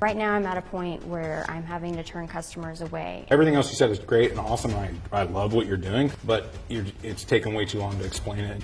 Right now I'm at a point where I'm having to turn customers away. Everything else you said is great and awesome. I love what you're doing, but it's taken way too long to explain it.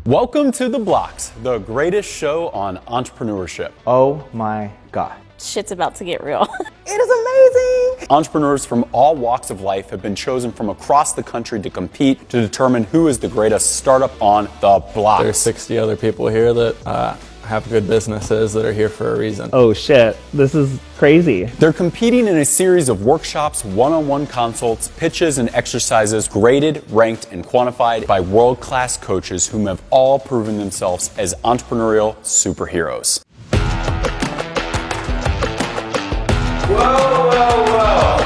Welcome to The Blox, the greatest show on entrepreneurship. Oh my God. Shit's about to get real. It is amazing! Entrepreneurs from all walks of life have been chosen from across the country to compete to determine who is the greatest startup on the block. There's 60 other people here that have good businesses that are here for a reason. Oh shit, this is crazy. They're competing in a series of workshops, one-on-one consults, pitches, and exercises graded, ranked, and quantified by world-class coaches whom have all proven themselves as entrepreneurial superheroes. Whoa, whoa, whoa.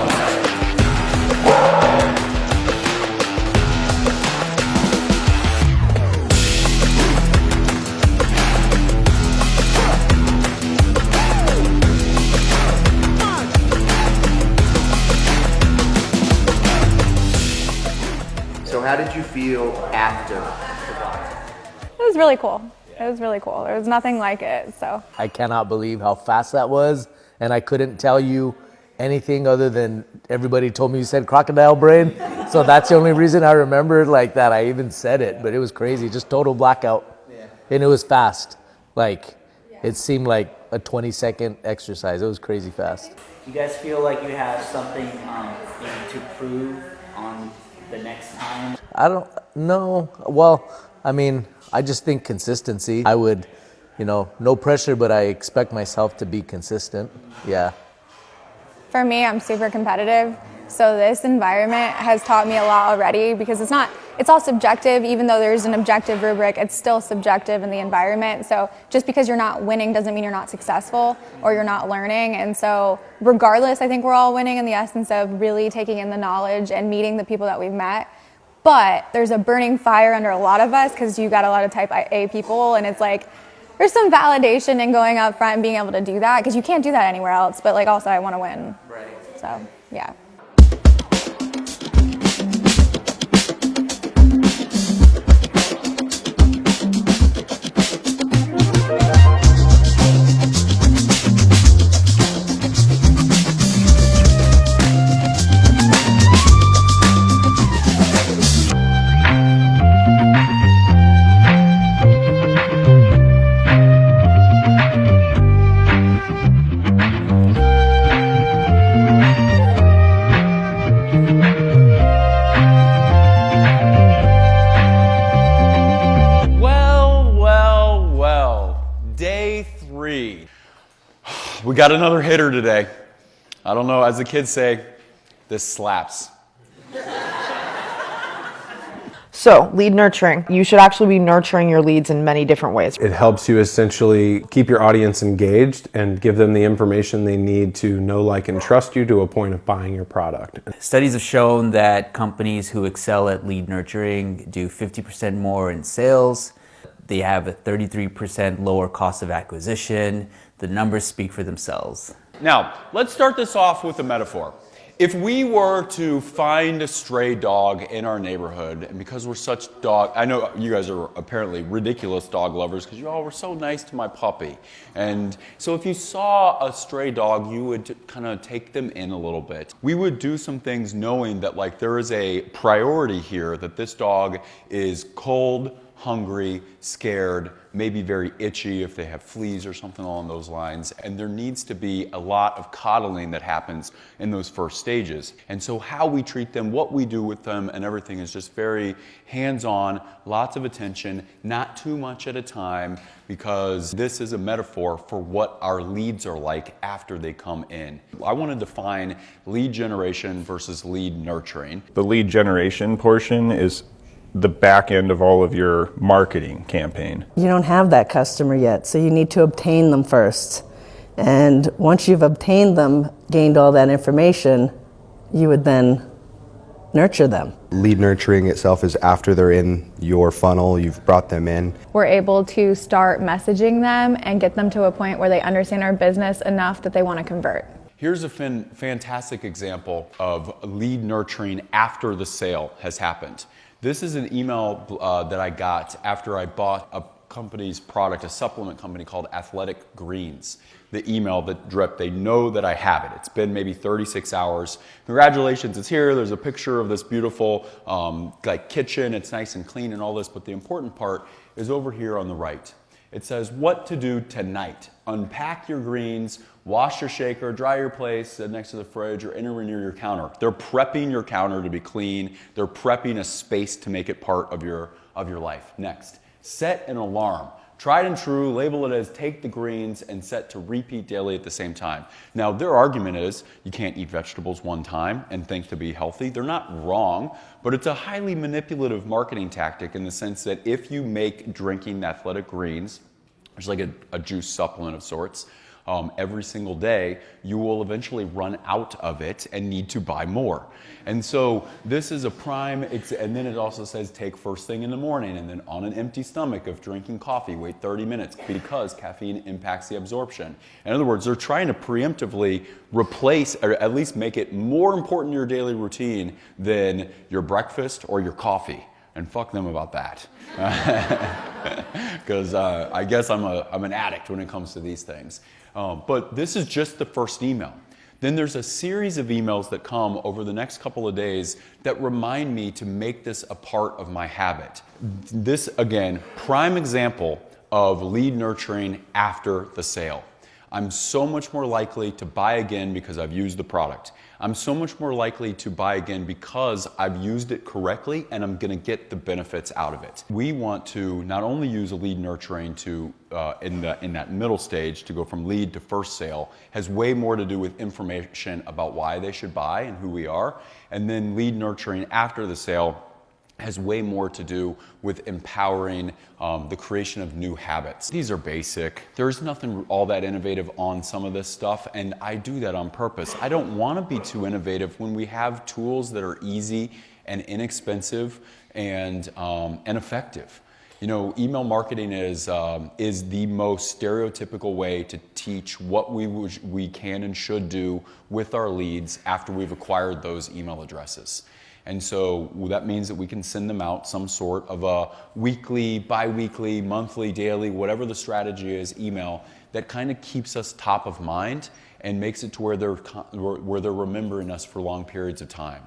So how did you feel after the Bloxer? It was really cool. It was really cool. There was nothing like it, so. I cannot believe how fast that was, and I couldn't tell you anything other than everybody told me you said crocodile brain, so that's the only reason I remembered like that. I even said it, but it was crazy, just total blackout. Yeah. And it was fast. Like, it seemed like a 20-second exercise. It was crazy fast. Do you guys feel like you have something to prove on the next time? I don't know. Well, I mean, I just think consistency. I would, no pressure, but I expect myself to be consistent. Yeah. For me, I'm super competitive. So this environment has taught me a lot already because it's all subjective. Even though there's an objective rubric, it's still subjective in the environment. So just because you're not winning doesn't mean you're not successful or you're not learning. And so regardless, I think we're all winning in the essence of really taking in the knowledge and meeting the people that we've met. But there's a burning fire under a lot of us because you got a lot of type A people, and it's like, there's some validation in going up front and being able to do that because you can't do that anywhere else. But like also I want to win. Right. So yeah. Day 3. We got another hitter today. I don't know, as the kids say, this slaps. So, lead nurturing. You should actually be nurturing your leads in many different ways. It helps you essentially keep your audience engaged and give them the information they need to know, like, and trust you to a point of buying your product. Studies have shown that companies who excel at lead nurturing do 50% more in sales. They have a 33% lower cost of acquisition. The numbers speak for themselves. Now, let's start this off with a metaphor. If we were to find a stray dog in our neighborhood, and because we're such I know you guys are apparently ridiculous dog lovers because you all were so nice to my puppy. And so if you saw a stray dog, you would kind of take them in a little bit. We would do some things knowing that like there is a priority here, that this dog is cold, hungry, scared, maybe very itchy if they have fleas or something along those lines. And there needs to be a lot of coddling that happens in those first stages. And so how we treat them, what we do with them, and everything is just very hands-on, lots of attention, not too much at a time, because this is a metaphor for what our leads are like after they come in. I want to define lead generation versus lead nurturing. The lead generation portion is the back end of all of your marketing campaign. You don't have that customer yet, so you need to obtain them first. And once you've obtained them, gained all that information, you would then nurture them. Lead nurturing itself is after they're in your funnel, you've brought them in. We're able to start messaging them and get them to a point where they understand our business enough that they want to convert. Here's a fantastic example of lead nurturing after the sale has happened. This is an email that I got after I bought a company's product, a supplement company called Athletic Greens. The email that dripped, they know that I have it. It's been maybe 36 hours. Congratulations, it's here. There's a picture of this beautiful like kitchen. It's nice and clean and all this, but the important part is over here on the right. It says what to do tonight. Unpack your greens, wash your shaker, dry your place next to the fridge or anywhere near your counter. They're prepping your counter to be clean. They're prepping a space to make it part of your life. Next, set an alarm. Tried and true, label it as take the greens and set to repeat daily at the same time. Now, their argument is you can't eat vegetables one time and think to be healthy. They're not wrong, but it's a highly manipulative marketing tactic in the sense that if you make drinking Athletic Greens, which is like a juice supplement of sorts, every single day, you will eventually run out of it and need to buy more. And so this is a prime, and then it also says take first thing in the morning and then on an empty stomach of drinking coffee, wait 30 minutes because caffeine impacts the absorption. In other words, they're trying to preemptively replace or at least make it more important in your daily routine than your breakfast or your coffee. And fuck them about that. Because I guess I'm an addict when it comes to these things. But this is just the first email. Then there's a series of emails that come over the next couple of days that remind me to make this a part of my habit. This, again, prime example of lead nurturing after the sale. I'm so much more likely to buy again because I've used the product. I'm so much more likely to buy again because I've used it correctly and I'm gonna get the benefits out of it. We want to not only use a lead nurturing to, in that middle stage to go from lead to first sale, has way more to do with information about why they should buy and who we are. And then lead nurturing after the sale has way more to do with empowering the creation of new habits. These are basic. There's nothing all that innovative on some of this stuff, and I do that on purpose. I don't want to be too innovative when we have tools that are easy and inexpensive and effective. You know, email marketing is the most stereotypical way to teach what we can and should do with our leads after we've acquired those email addresses. And so that means that we can send them out some sort of a weekly, bi-weekly, monthly, daily, whatever the strategy is, email that kind of keeps us top of mind and makes it to where they're remembering us for long periods of time.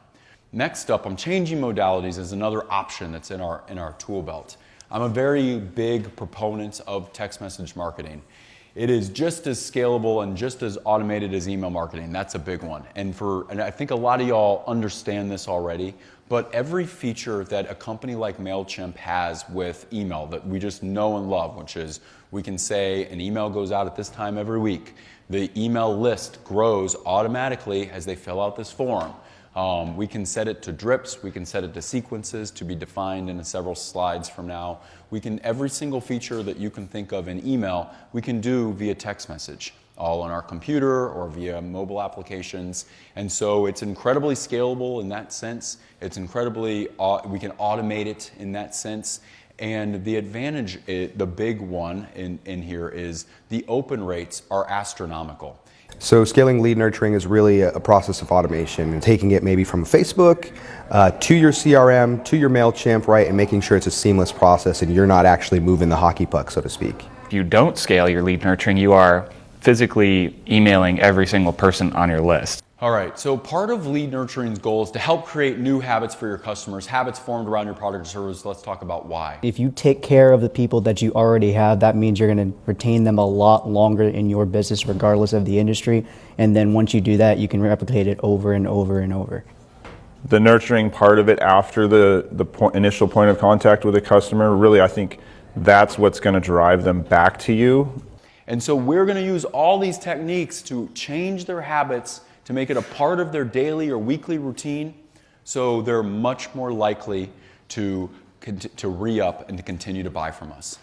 Next up, I'm changing modalities as another option that's in our tool belt. I'm a very big proponent of text message marketing. It is just as scalable and just as automated as email marketing. That's a big one. And I think a lot of y'all understand this already, but every feature that a company like MailChimp has with email that we just know and love, which is we can say an email goes out at this time every week. The email list grows automatically as they fill out this form. We can set it to drips, we can set it to sequences to be defined in several slides from now. We can, every single feature that you can think of in email, we can do via text message, all on our computer or via mobile applications. And so it's incredibly scalable in that sense. It's incredibly, we can automate it in that sense. And the advantage, the big one in here is the open rates are astronomical. So scaling lead nurturing is really a process of automation and taking it maybe from Facebook to your CRM, to your MailChimp, right, and making sure it's a seamless process and you're not actually moving the hockey puck, so to speak. If you don't scale your lead nurturing, you are physically emailing every single person on your list. All right, so part of lead nurturing's goal is to help create new habits for your customers, habits formed around your product or service. Let's talk about why. If you take care of the people that you already have, that means you're going to retain them a lot longer in your business regardless of the industry. And then once you do that, you can replicate it over and over and over. The nurturing part of it after the initial point of contact with a customer, really I think that's what's going to drive them back to you. And so we're going to use all these techniques to change their habits to make it a part of their daily or weekly routine, so they're much more likely to re-up and to continue to buy from us.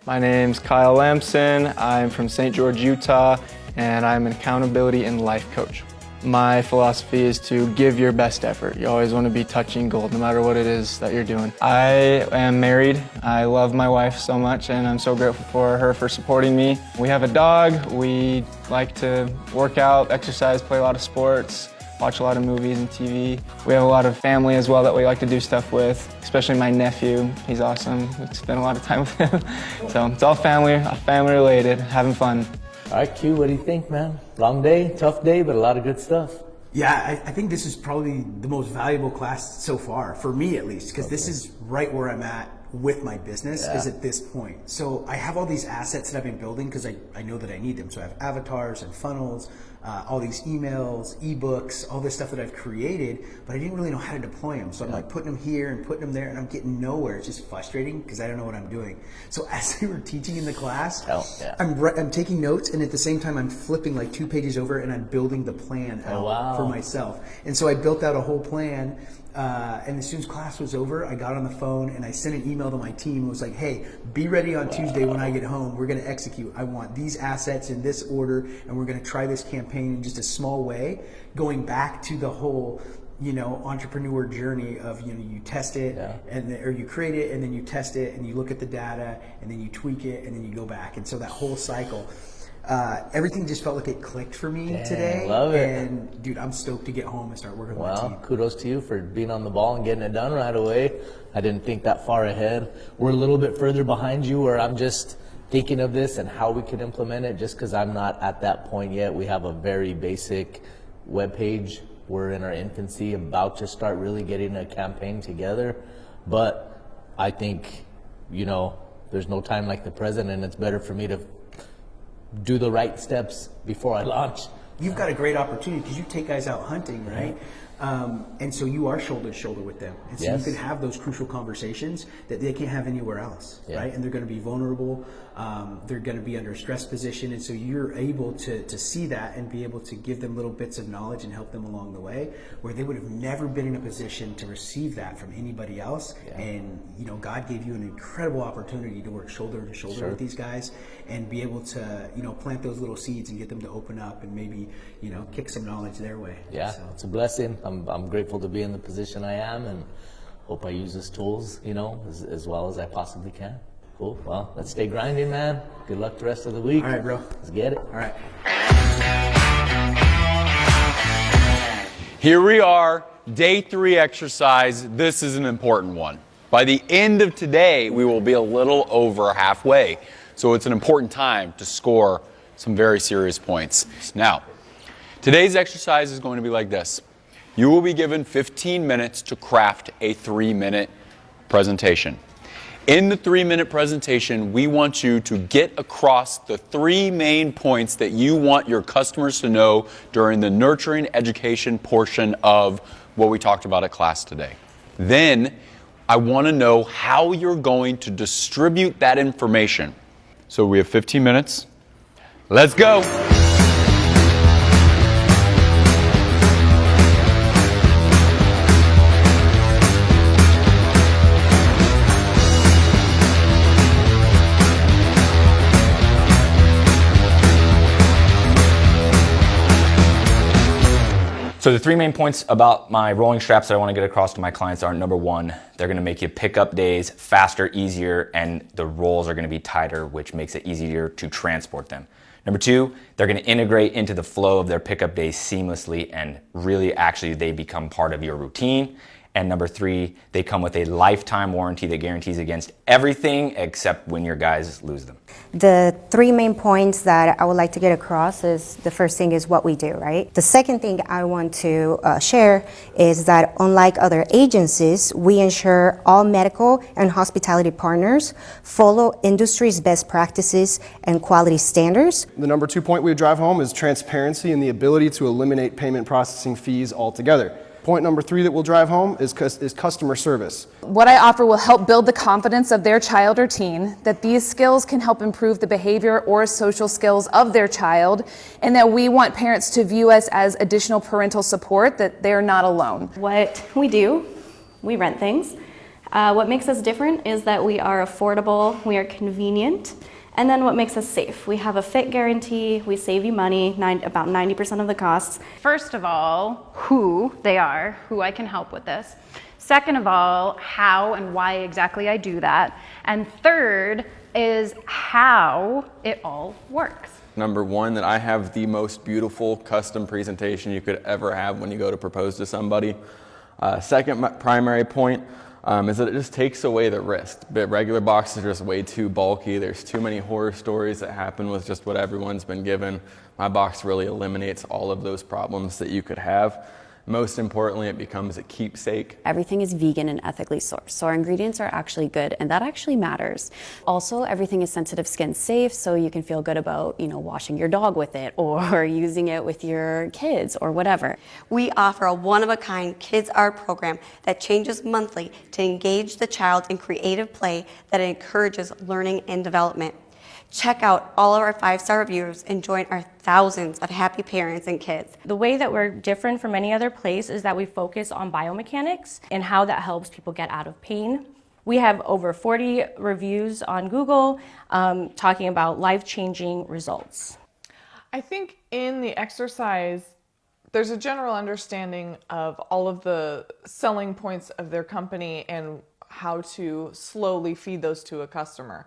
My name's Kyle Lamson. I'm from St. George, Utah, and I'm an accountability and life coach. My philosophy is to give your best effort. You always want to be touching gold, no matter what it is that you're doing. I am married. I love my wife so much, and I'm so grateful for her for supporting me. We have a dog. We like to work out, exercise, play a lot of sports. watch a lot of movies and TV. We have a lot of family as well that we like to do stuff with, especially my nephew. He's awesome. We spend a lot of time with him. So it's all family related, having fun. All right, Q, what do you think, man? Long day, tough day, but a lot of good stuff. Yeah, I think this is probably the most valuable class so far, for me at least, because this is right where I'm at with my business, is at this point. So I have all these assets that I've been building because I know that I need them. So I have avatars and funnels, all these emails, ebooks, all this stuff that I've created, but I didn't really know how to deploy them. So I'm like putting them here and putting them there, and I'm getting nowhere. It's just frustrating because I don't know what I'm doing. So as they were teaching in the class, I'm taking notes, and at the same time I'm flipping like 2 pages over and I'm building the plan out for myself. And so I built out a whole plan. And as soon as class was over, I got on the phone and I sent an email to my team and was like, hey, be ready on Tuesday when I get home. We're going to execute. I want these assets in this order, and we're going to try this campaign in just a small way, going back to the whole entrepreneur journey of, you test it or you create it, and then you test it, and you look at the data, and then you tweak it, and then you go back. And so that whole cycle, everything just felt like it clicked for me today. Love it. And dude, I'm stoked to get home and start working with my team. Kudos to you for being on the ball and getting it done right away. I didn't think that far ahead. We're a little bit further behind you, where I'm just thinking of this and how we could implement it, just because I'm not at that point yet. We have a very basic web page. We're in our infancy, about to start really getting a campaign together. But I think, there's no time like the present, and it's better for me to do the right steps before I launch. You've got a great opportunity because you take guys out hunting, right? And so you are shoulder to shoulder with them. And so you can have those crucial conversations that they can't have anywhere else, right? And they're going to be vulnerable. They're going to be under a stress position. And so you're able to see that and be able to give them little bits of knowledge and help them along the way, where they would have never been in a position to receive that from anybody else. And, God gave you an incredible opportunity to work shoulder to shoulder with these guys and be able to, plant those little seeds and get them to open up and maybe, kick some knowledge their way. Yeah, so it's a blessing. I'm grateful to be in the position I am, and hope I use these tools, as well as I possibly can. Cool. Well, let's stay grinding, man. Good luck the rest of the week. All right, bro. Let's get it. All right. Here we are, day 3 exercise. This is an important one. By the end of today, we will be a little over halfway. So it's an important time to score some very serious points. Now, today's exercise is going to be like this. You will be given 15 minutes to craft a 3-minute presentation. In the 3-minute presentation, we want you to get across the 3 main points that you want your customers to know during the nurturing education portion of what we talked about at class today. Then, I want to know how you're going to distribute that information. So we have 15 minutes. Let's go. So the 3 main points about my rolling straps that I want to get across to my clients are: number 1, they're going to make you pick up days faster, easier, and the rolls are going to be tighter, which makes it easier to transport them. Number 2, they're going to integrate into the flow of their pickup days seamlessly, and really actually they become part of your routine. And number 3, they come with a lifetime warranty that guarantees against everything except when your guys lose them. The 3 main points that I would like to get across is, the first thing is what we do, right? The second thing I want to share is that unlike other agencies, we ensure all medical and hospitality partners follow industry's best practices and quality standards. The number 2 point we would drive home is transparency and the ability to eliminate payment processing fees altogether. Point number 3 that we'll drive home is customer service. What I offer will help build the confidence of their child or teen, that these skills can help improve the behavior or social skills of their child, and that we want parents to view us as additional parental support, that they're not alone. What we do, we rent things. What makes us different is that we are affordable, we are convenient, and then what makes us safe? We have a fit guarantee, we save you money, about 90% of the costs. First of all, who they are, who I can help with this. Second of all, how and why exactly I do that. And third is how it all works. Number one, that I have the most beautiful custom presentation you could ever have when you go to propose to somebody. Second primary point is that it just takes away the risk. But regular boxes are just way too bulky. There's too many horror stories that happen with just what everyone's been given. My box really eliminates all of those problems that you could have. Most importantly, it becomes a keepsake. Everything is vegan and ethically sourced, so our ingredients are actually good, and that actually matters. Also, everything is sensitive skin safe, so you can feel good about, washing your dog with it or using it with your kids or whatever. We offer a one-of-a-kind kids art program that changes monthly to engage the child in creative play that encourages learning and development. Check out all of our 5-star reviews and join our thousands of happy parents and kids. The way that we're different from any other place is that we focus on biomechanics and how that helps people get out of pain. We have over 40 reviews on Google talking about life-changing results. I think in the exercise, there's a general understanding of all of the selling points of their company and how to slowly feed those to a customer.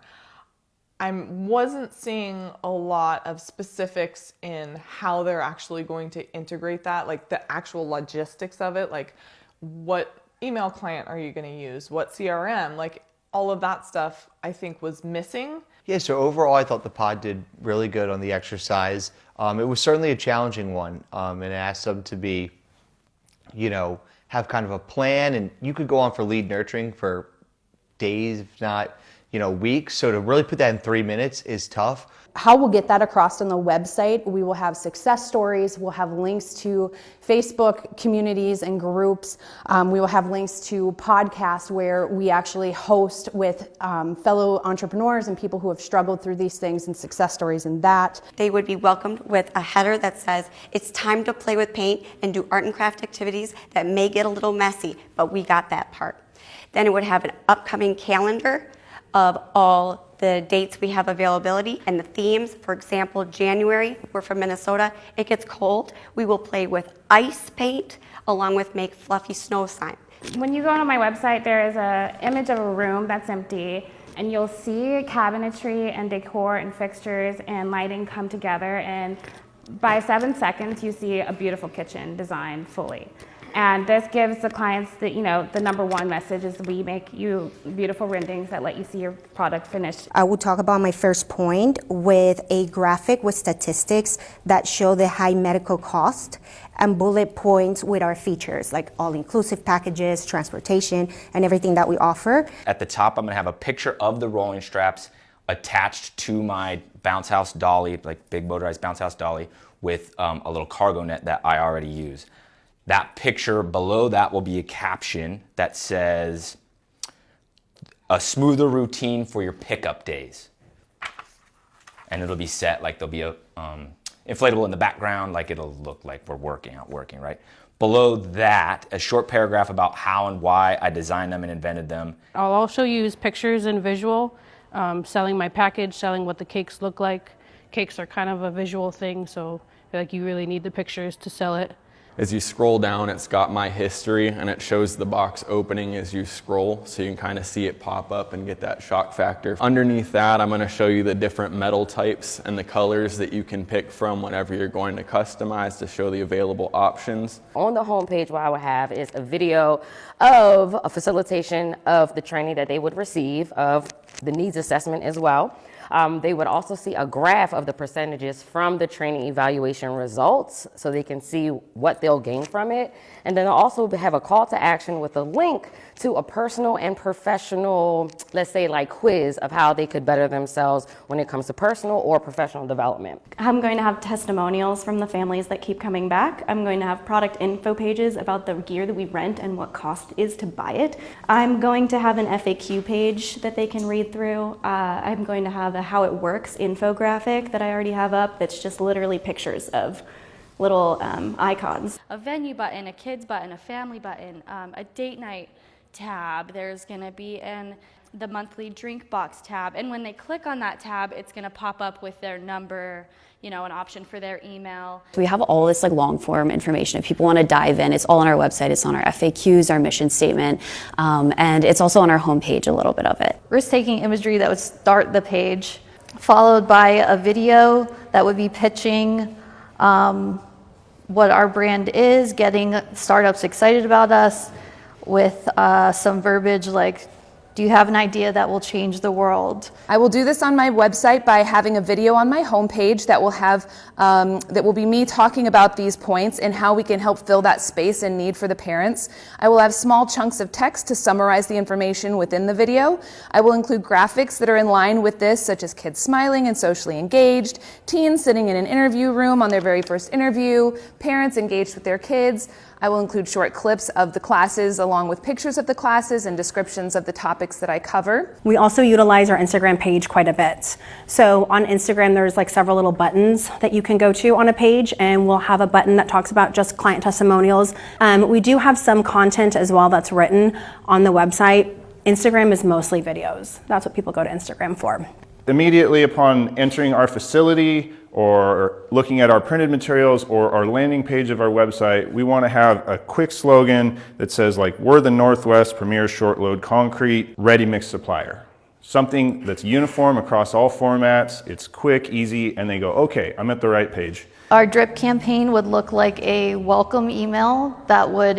I wasn't seeing a lot of specifics in how they're actually going to integrate that, like the actual logistics of it, like what email client are you going to use, what CRM, like all of that stuff I think was missing. Yeah, so overall I thought the pod did really good on the exercise. It was certainly a challenging one, and it asked them to be, have kind of a plan, and you could go on for lead nurturing for days, if not weeks. So to really put that in 3 minutes is tough. How we'll get that across on the website, we will have success stories, we'll have links to Facebook communities and groups, we will have links to podcasts where we actually host with fellow entrepreneurs and people who have struggled through these things and success stories in that. They would be welcomed with a header that says, it's time to play with paint and do art and craft activities that may get a little messy, but we got that part. Then it would have an upcoming calendar of all the dates we have availability and the themes. For example, January, we're from Minnesota, it gets cold. We will play with ice paint along with make fluffy snow sign. When you go on my website, there is an image of a room that's empty, and you'll see cabinetry and decor and fixtures and lighting come together, and by 7 seconds, you see a beautiful kitchen designed fully. And this gives the clients the number one message is we make you beautiful renderings that let you see your product finished. I will talk about my first point with a graphic with statistics that show the high medical cost and bullet points with our features like all-inclusive packages, transportation, and everything that we offer. At the top, I'm gonna have a picture of the rolling straps attached to my bounce house dolly, like big motorized bounce house dolly with a little cargo net that I already use. That picture below that will be a caption that says, a smoother routine for your pickup days. And it'll be set, like there'll be a inflatable in the background, like it'll look like we're working, right? Below that, a short paragraph about how and why I designed them and invented them. I'll also use pictures and visual, selling my package, selling what the cakes look like. Cakes are kind of a visual thing, so I feel like you really need the pictures to sell it. As you scroll down, it's got my history and it shows the box opening as you scroll, so you can kind of see it pop up and get that shock factor. Underneath that, I'm going to show you the different metal types and the colors that you can pick from whenever you're going to customize to show the available options. On the homepage, what I would have is a video of a facilitation of the training that they would receive, of the needs assessment as well. They would also see a graph of the percentages from the training evaluation results so they can see what they'll gain from it. And then I'll also have a call to action with a link to a personal and professional, let's say like quiz of how they could better themselves when it comes to personal or professional development. I'm going to have testimonials from the families that keep coming back. I'm going to have product info pages about the gear that we rent and what cost is to buy it. I'm going to have an FAQ page that they can read through. I'm going to have a how it works infographic that I already have up that's just literally pictures of little icons. A venue button, a kids button, a family button, a date night tab. There's going to be the monthly drink box tab, and when they click on that tab, it's going to pop up with their number, an option for their email. We have all this like long form information. If people want to dive in, it's all on our website. It's on our FAQs, our mission statement, and it's also on our homepage, a little bit of it. Risk-taking imagery that would start the page followed by a video that would be pitching what our brand is, getting startups excited about us with some verbiage like, do you have an idea that will change the world? I will do this on my website by having a video on my homepage that will have that will be me talking about these points and how we can help fill that space and need for the parents. I will have small chunks of text to summarize the information within the video. I will include graphics that are in line with this, such as kids smiling and socially engaged, teens sitting in an interview room on their very first interview, parents engaged with their kids. I will include short clips of the classes along with pictures of the classes and descriptions of the topics that I cover. We also utilize our Instagram page quite a bit. So on Instagram, there's like several little buttons that you can go to on a page, and we'll have a button that talks about just client testimonials. We do have some content as well that's written on the website. Instagram is mostly videos. That's what people go to Instagram for. Immediately upon entering our facility or looking at our printed materials or our landing page of our website, we want to have a quick slogan that says like, we're the Northwest premier short load concrete ready mix supplier. Something that's uniform across all formats, it's quick, easy, and they go, okay, I'm at the right page. Our drip campaign would look like a welcome email that would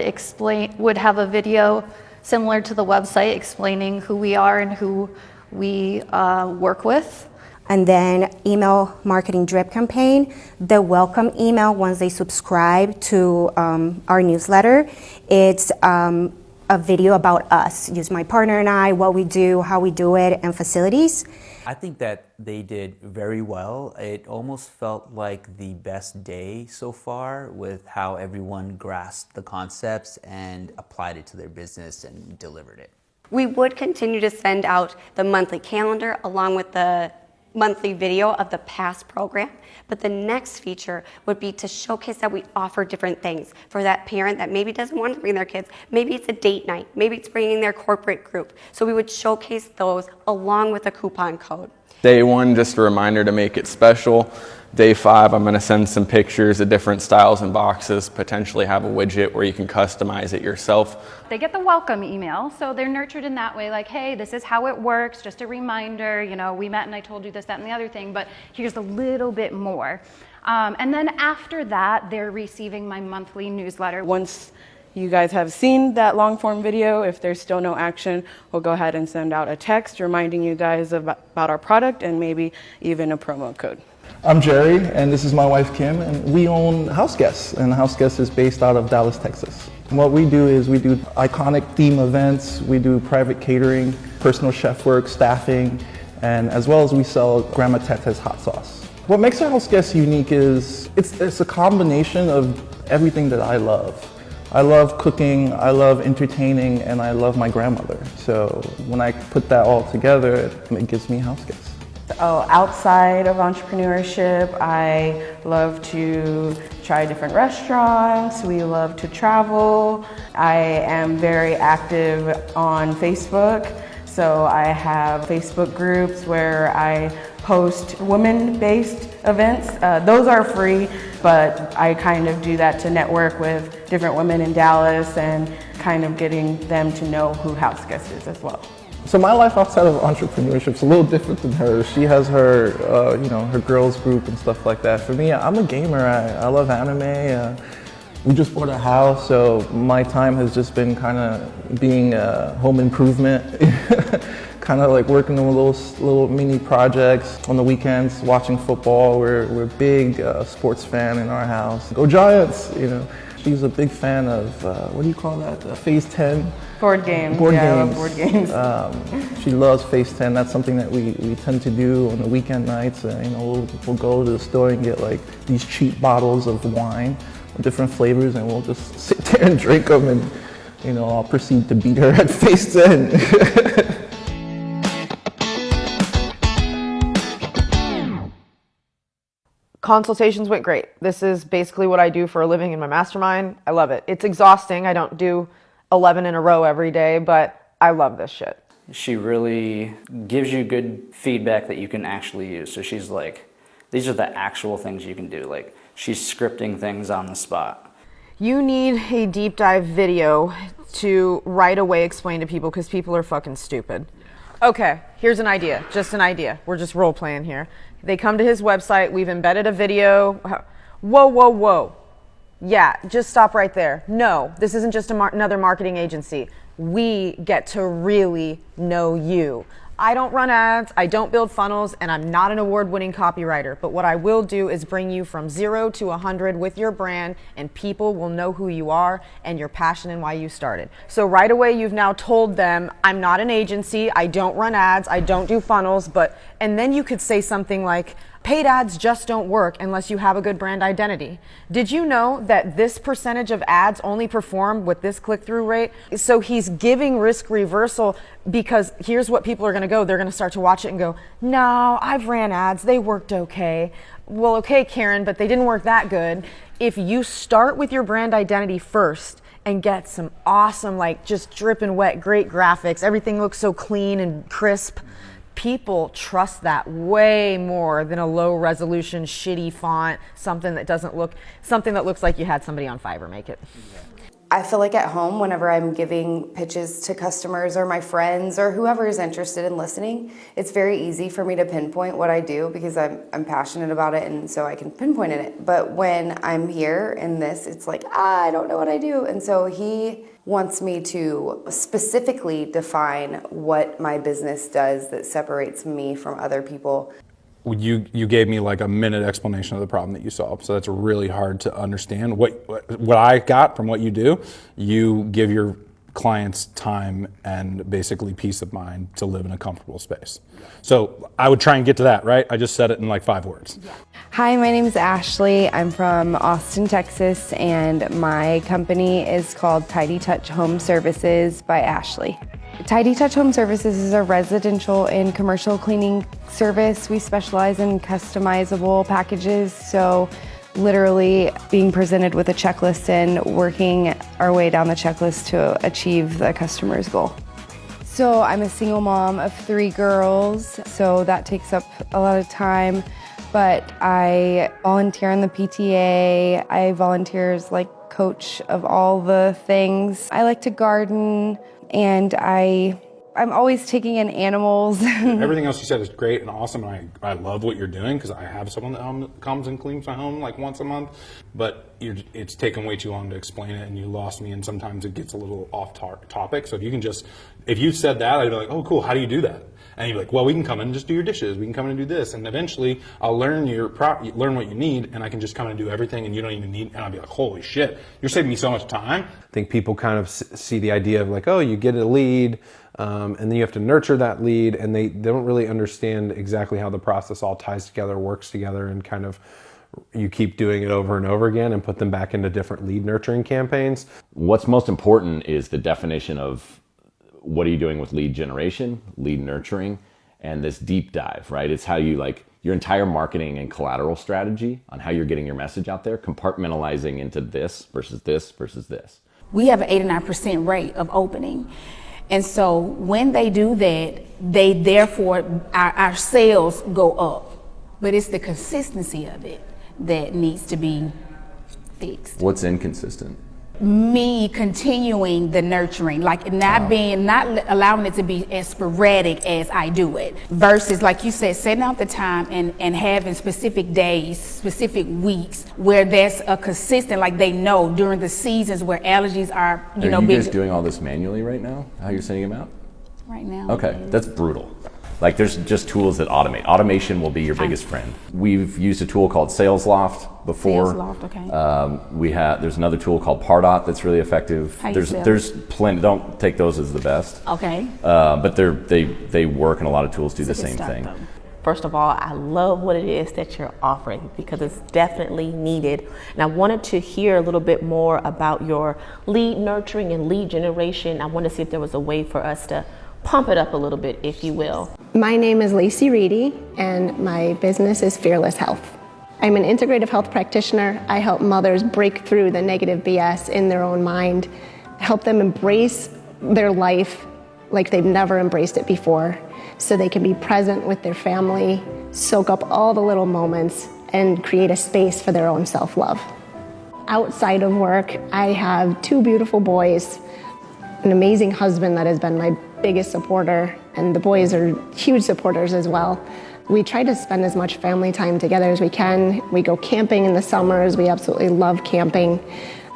have a video similar to the website explaining who we are and who we work with. And then email marketing drip campaign, the welcome email once they subscribe to our newsletter, it's a video about us, just my partner and I, what we do, how we do it, and facilities. I think that they did very well. It almost felt like the best day so far with how everyone grasped the concepts and applied it to their business and delivered it. We would continue to send out the monthly calendar along with the monthly video of the past program, but the next feature would be to showcase that we offer different things for that parent that maybe doesn't want to bring their kids. Maybe it's a date night, maybe it's bringing their corporate group. So we would showcase those along with a coupon code. Day 1, just a reminder to make it special. Day 5, I'm going to send some pictures of different styles and boxes, potentially have a widget where you can customize it yourself. They get the welcome email, so they're nurtured in that way, like, hey, this is how it works, just a reminder, you know, we met and I told you this, that, and the other thing, but here's a little bit more. And then after that, they're receiving my monthly newsletter. Once you guys have seen that long form video, if there's still no action, we'll go ahead and send out a text reminding you guys about our product and maybe even a promo code. I'm Jerry, and this is my wife Kim, and we own House Guests, and House Guests is based out of Dallas, Texas. And what we do is we do iconic theme events, we do private catering, personal chef work, staffing, and as well as we sell Grandma Tete's hot sauce. What makes our House Guests unique is it's a combination of everything that I love. I love cooking, I love entertaining, and I love my grandmother. So when I put that all together, it gives me House Guests. Outside of entrepreneurship, I love to try different restaurants. We love to travel. I am very active on Facebook. So I have Facebook groups where I post women-based events. Those are free, but I kind of do that to network with different women in Dallas and kind of getting them to know who House Guest is as well. So my life outside of entrepreneurship is a little different than hers. She has her, her girls group and stuff like that. For me, I'm a gamer. I love anime. We just bought a house, so my time has just been kind of being home improvement, kind of like working on little mini projects on the weekends, watching football. We're a big sports fan in our house. Go Giants! You know, she's a big fan of what do you call that? Phase 10. Board games. I love board games. She loves Phase 10. That's something that we tend to do on the weekend nights. We'll go to the store and get like these cheap bottles of wine, different flavors, and we'll just sit there and drink them, and I'll proceed to beat her at Phase 10. Consultations went great. This is basically what I do for a living in my mastermind. I love it. It's exhausting. I don't do 11 in a row every day, but I love this shit. She really gives you good feedback that you can actually use. So she's like, these are the actual things you can do. Like, she's scripting things on the spot. You need a deep dive video to right away explain to people because people are fucking stupid. Okay, here's an idea, just an idea. We're just role playing here. They come to his website, we've embedded a video. Whoa, whoa, whoa. Yeah, just stop right there. No, this isn't just another marketing agency. We get to really know you. I don't run ads, I don't build funnels, and I'm not an award-winning copywriter. But what I will do is bring you from 0 to 100 with your brand, and people will know who you are and your passion and why you started. So right away, you've now told them, I'm not an agency, I don't run ads, I don't do funnels, and then you could say something like, paid ads just don't work unless you have a good brand identity. Did you know that this percentage of ads only perform with this click-through rate? So he's giving risk reversal, because here's what people are going to go. They're going to start to watch it and go, no, I've ran ads. They worked okay. Well, okay, Karen, but they didn't work that good. If you start with your brand identity first and get some awesome, like just dripping wet, great graphics, everything looks so clean and crisp, people trust that way more than a low resolution, shitty font, something that looks like you had somebody on Fiverr make it. I feel like at home, whenever I'm giving pitches to customers or my friends or whoever is interested in listening, it's very easy for me to pinpoint what I do because I'm passionate about it, and so I can pinpoint it. But when I'm here in this, it's like, I don't know what I do. And so he wants me to specifically define what my business does that separates me from other people. You gave me like a minute explanation of the problem that you solved, so that's really hard to understand. What I got from what you do, you give your clients time and basically peace of mind to live in a comfortable space. So I would try and get to that, right? I just said it in like 5 words. Hi, my name is Ashley. I'm from Austin, Texas, and my company is called Tidy Touch Home Services by Ashley. Tidy Touch Home Services is a residential and commercial cleaning service. We specialize in customizable packages, so literally being presented with a checklist and working our way down the checklist to achieve the customer's goal. So I'm a single mom of 3 girls, so that takes up a lot of time, but I volunteer in the PTA. I volunteer as like coach of all the things. I like to garden, and I'm always taking in animals. Everything else you said is great and awesome, and I love what you're doing because I have someone that comes and cleans my home like once a month, but it's taken way too long to explain it, and you lost me, and sometimes it gets a little off topic. So if you said that, I'd be like, oh cool, how do you do that? And you'd be like, well, we can come in and just do your dishes, we can come in and do this, and eventually I'll learn what you need, and I can just come in and do everything, and you don't even need, and I'll be like, holy shit, you're saving me so much time. I think people kind of see the idea of like, oh, you get a lead, and then you have to nurture that lead, and they don't really understand exactly how the process all ties together, works together, and kind of you keep doing it over and over again and put them back into different lead nurturing campaigns. What's most important is the definition of what are you doing with lead generation, lead nurturing, and this deep dive, right? It's how you your entire marketing and collateral strategy on how you're getting your message out there, compartmentalizing into this versus this versus this. We have an 89% rate of opening. And so when they do that, they therefore, our sales go up. But it's the consistency of it that needs to be fixed. What's inconsistent? Me continuing the nurturing, like not allowing it to be as sporadic as I do it, versus like you said, setting out the time and having specific days, specific weeks where there's a consistent, like they know during the seasons where allergies are, Are you guys doing all this manually right now? How you're sending them out? Right now. Okay, that's brutal. Like there's just tools that automate. Automation will be your biggest friend. We've used a tool called SalesLoft before. SalesLoft, okay. There's another tool called Pardot that's really effective. There's plenty. Don't take those as the best. Okay. But they work, and a lot of tools do the same thing. First of all, I love what it is that you're offering because it's definitely needed. And I wanted to hear a little bit more about your lead nurturing and lead generation. I wanted to see if there was a way for us to pump it up a little bit, if you will. My name is Lacey Reedy, and my business is Fearless Health. I'm an integrative health practitioner. I help mothers break through the negative BS in their own mind, help them embrace their life like they've never embraced it before, so they can be present with their family, soak up all the little moments, and create a space for their own self-love. Outside of work, I have 2 beautiful boys, an amazing husband that has been my biggest supporter, and the boys are huge supporters as well. We try to spend as much family time together as we can. We go camping in the summers. We absolutely love camping.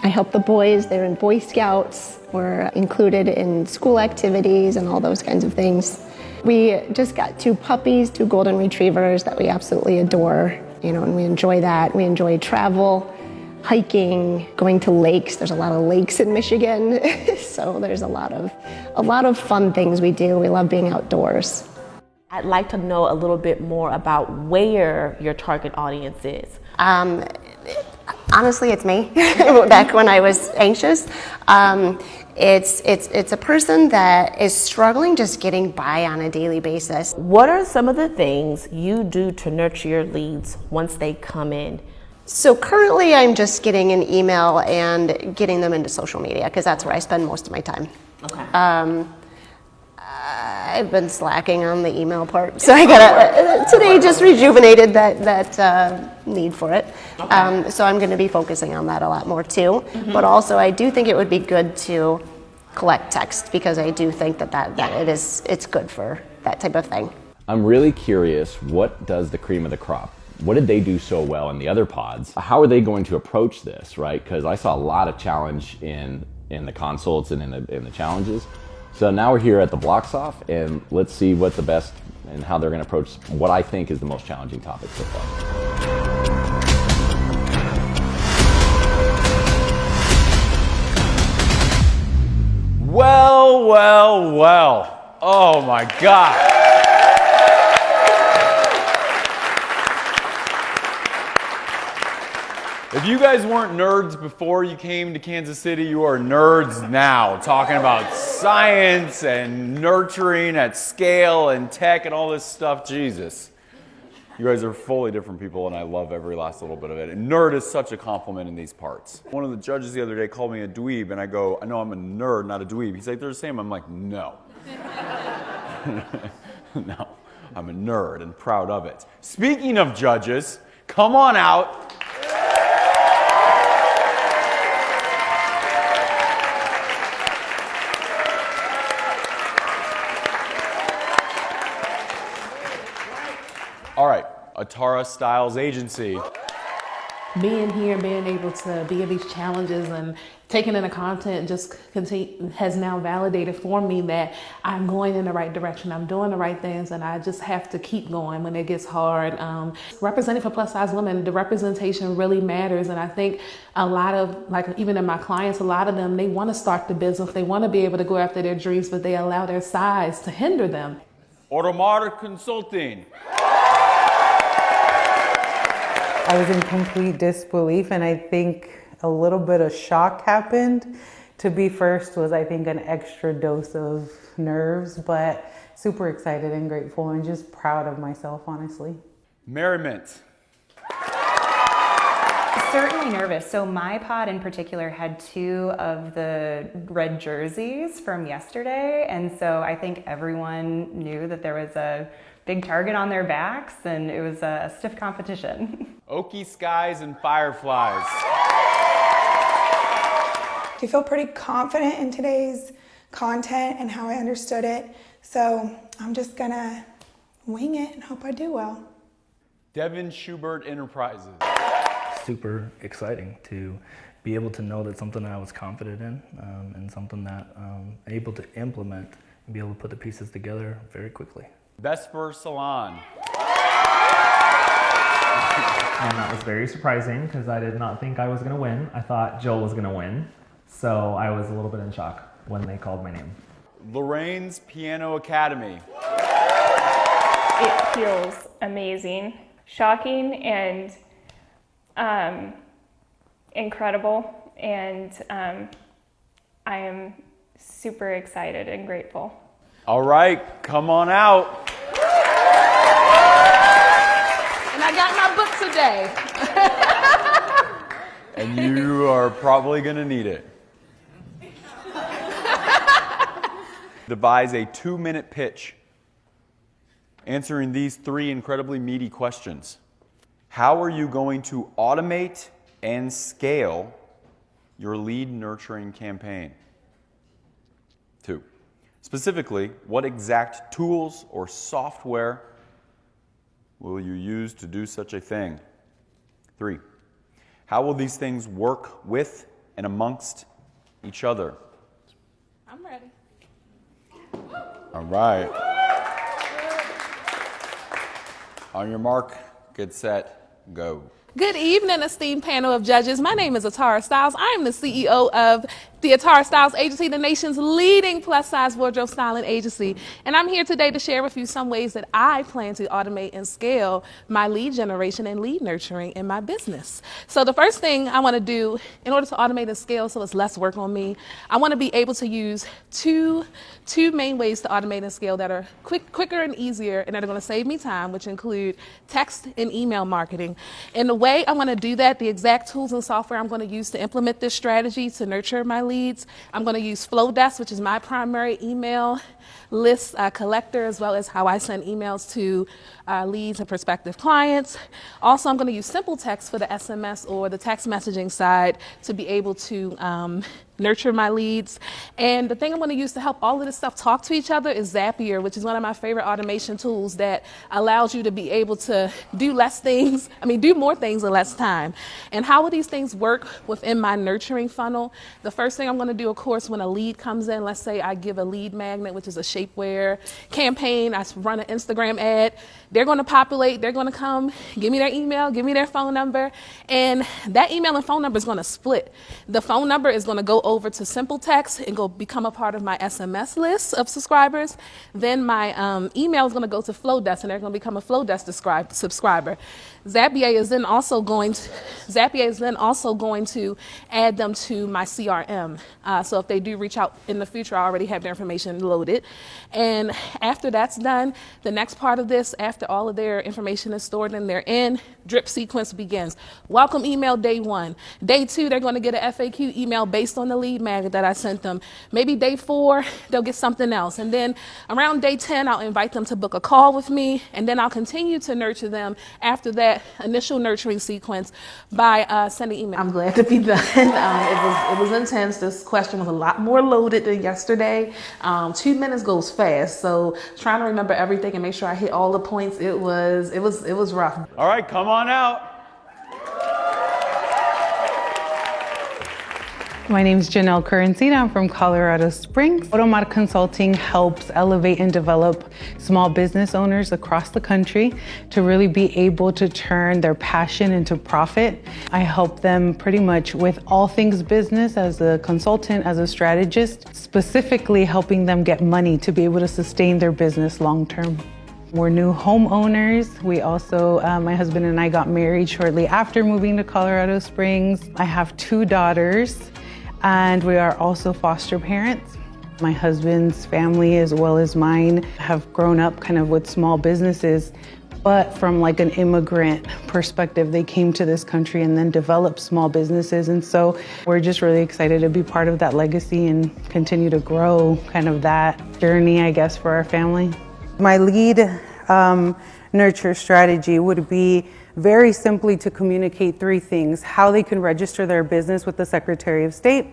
I help the boys. They're in Boy Scouts. We're included in school activities and all those kinds of things. We just got 2 puppies, 2 golden retrievers that we absolutely adore, and we enjoy that. We enjoy travel, hiking, going to lakes. There's a lot of lakes in Michigan, so there's a lot of fun things we do. We love being outdoors. I'd like to know a little bit more about where your target audience is. Honestly, it's me. Back when I was anxious. It's a person that is struggling just getting by on a daily basis. What are some of the things you do to nurture your leads once they come in? So currently I'm just getting an email and getting them into social media because that's where I spend most of my time. Okay. I've been slacking on the email part, so I gotta today just rejuvenated that need for it. Okay. So I'm going to be focusing on that a lot more too. But also, I do think it would be good to collect text because I do think that it's good for that type of thing. I'm really curious, what does the cream of the crop? What did they do so well in the other pods? How are they going to approach this, right? Because I saw a lot of challenge in the consults and in the challenges. So now we're here at the Blox-Off, and let's see what the best and how they're going to approach what I think is the most challenging topic so far. Well, well, well. Oh my God. If you guys weren't nerds before you came to Kansas City, you are nerds now, talking about science and nurturing at scale and tech and all this stuff. Jesus. You guys are fully different people, and I love every last little bit of it. And nerd is such a compliment in these parts. One of the judges the other day called me a dweeb, and I go, I know I'm a nerd, not a dweeb. He's like, they're the same. I'm like, no. No, I'm a nerd and proud of it. Speaking of judges, come on out. All right, Atara Styles Agency. Being here, being able to be in these challenges and taking in the content just has now validated for me that I'm going in the right direction. I'm doing the right things, and I just have to keep going when it gets hard. Representing for plus size women, the representation really matters, and I think a lot of, like even in my clients, a lot of them, they want to start the business, they want to be able to go after their dreams, but they allow their size to hinder them. Automar Consulting. I was in complete disbelief, and I think a little bit of shock happened. To be first was, I think, an extra dose of nerves, but super excited and grateful and just proud of myself, honestly. Merriment. Certainly nervous. So my pod in particular had 2 of the red jerseys from yesterday, and so I think everyone knew that there was a big target on their backs, and it was a stiff competition. Okie skies and fireflies. I feel pretty confident in today's content and how I understood it, so I'm just gonna wing it and hope I do well. Devin Schubert Enterprises. Super exciting to be able to know that something that I was confident in and something that I'm able to implement and be able to put the pieces together very quickly. Vesper Salon. And that was very surprising because I did not think I was going to win. I thought Joel was going to win. So I was a little bit in shock when they called my name. Lorraine's Piano Academy. It feels amazing, shocking, and incredible. And I am super excited and grateful. All right, come on out. And I got my book today. And you are probably going to need it. Devise a 2-minute pitch answering these 3 incredibly meaty questions. How are you going to automate and scale your lead nurturing campaign? 2. Specifically, what exact tools or software will you use to do such a thing? 3, how will these things work with and amongst each other? I'm ready. All right. On your mark, get set, go. Good evening, esteemed panel of judges. My name is Atara Styles. I am the CEO of the Atara Styles Agency, the nation's leading plus-size wardrobe styling agency. And I'm here today to share with you some ways that I plan to automate and scale my lead generation and lead nurturing in my business. So the first thing I want to do in order to automate and scale so it's less work on me, I want to be able to use two main ways to automate and scale that are quicker and easier and that are going to save me time, which include text and email marketing. And the way I want to do that, the exact tools and software I'm going to use to implement this strategy to nurture my leads, I'm going to use Flowdesk, which is my primary email list collector, as well as how I send emails to leads and prospective clients. Also, I'm going to use Simple Text for the SMS or the text messaging side to be able to nurture my leads. And the thing I'm going to use to help all of this stuff talk to each other is Zapier, which is one of my favorite automation tools that allows you to be able to do do more things in less time. And how will these things work within my nurturing funnel? The first thing I'm going to do, of course, when a lead comes in, let's say I give a lead magnet, which is a shapewear campaign, I run an Instagram ad, they're going to populate, they're going to come, give me their email, give me their phone number, and that email and phone number is going to split. The phone number is going to go over to Simple Text and go become a part of my SMS list of subscribers. Then my email is going to go to Flowdesk, and they're going to become a Flowdesk subscriber. Zapier is then also going to add them to my CRM. So if they do reach out in the future, I already have their information loaded. And after that's done, the next part of this, after all of their information is stored and they're in, drip sequence begins. Welcome email day 1. Day 2, they're going to get an FAQ email based on the lead magnet that I sent them. Maybe day 4, they'll get something else. And then around day 10, I'll invite them to book a call with me, and then I'll continue to nurture them after that initial nurturing sequence by sending email. I'm glad to be done. It was intense. This question was a lot more loaded than yesterday. 2 minutes goes fast, so trying to remember everything and make sure I hit all the points, it was rough. All right, come on out. My name is Janelle Currencita. I'm from Colorado Springs. Automata Consulting helps elevate and develop small business owners across the country to really be able to turn their passion into profit. I help them pretty much with all things business as a consultant, as a strategist, specifically helping them get money to be able to sustain their business long term. We're new homeowners. We also, my husband and I got married shortly after moving to Colorado Springs. I have 2 daughters, and we are also foster parents. My husband's family, as well as mine, have grown up kind of with small businesses, but from like an immigrant perspective, they came to this country and then developed small businesses. And so we're just really excited to be part of that legacy and continue to grow kind of that journey, I guess, for our family. My lead nurture strategy would be very simply to communicate 3 things: how they can register their business with the Secretary of State,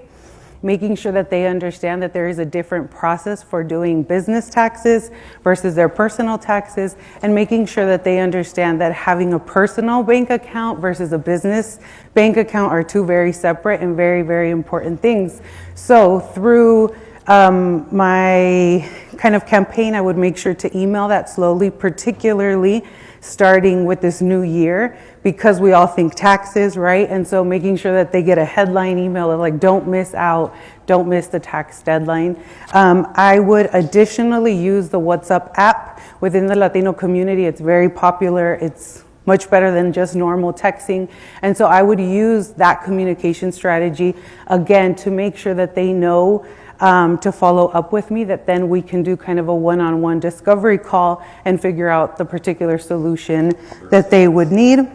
making sure that they understand that there is a different process for doing business taxes versus their personal taxes, and making sure that they understand that having a personal bank account versus a business bank account are 2 very separate and very, very important things. So through my kind of campaign, I would make sure to email that slowly, particularly starting with this new year, because we all think taxes, right? And so making sure that they get a headline email of like, don't miss out, don't miss the tax deadline. I would additionally use the WhatsApp app within the Latino community. It's very popular. It's much better than just normal texting. And so I would use that communication strategy, again, to make sure that they know to follow up with me, that then we can do kind of a one-on-one discovery call and figure out the particular solution that they would need.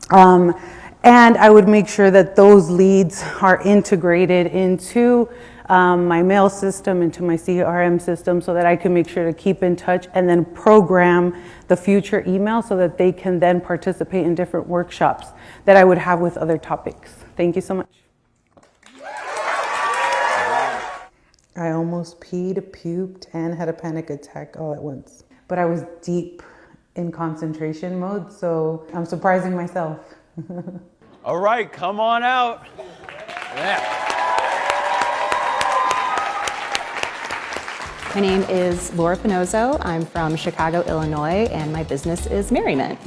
And I would make sure that those leads are integrated into my mail system, into my CRM system, so that I can make sure to keep in touch and then program the future email so that they can then participate in different workshops that I would have with other topics. Thank you so much. I almost peed, puked, and had a panic attack all at once. But I was deep in concentration mode, so I'm surprising myself. All right, come on out. Yeah. My name is Laura Pinozzo. I'm from Chicago, Illinois, and my business is Merriment.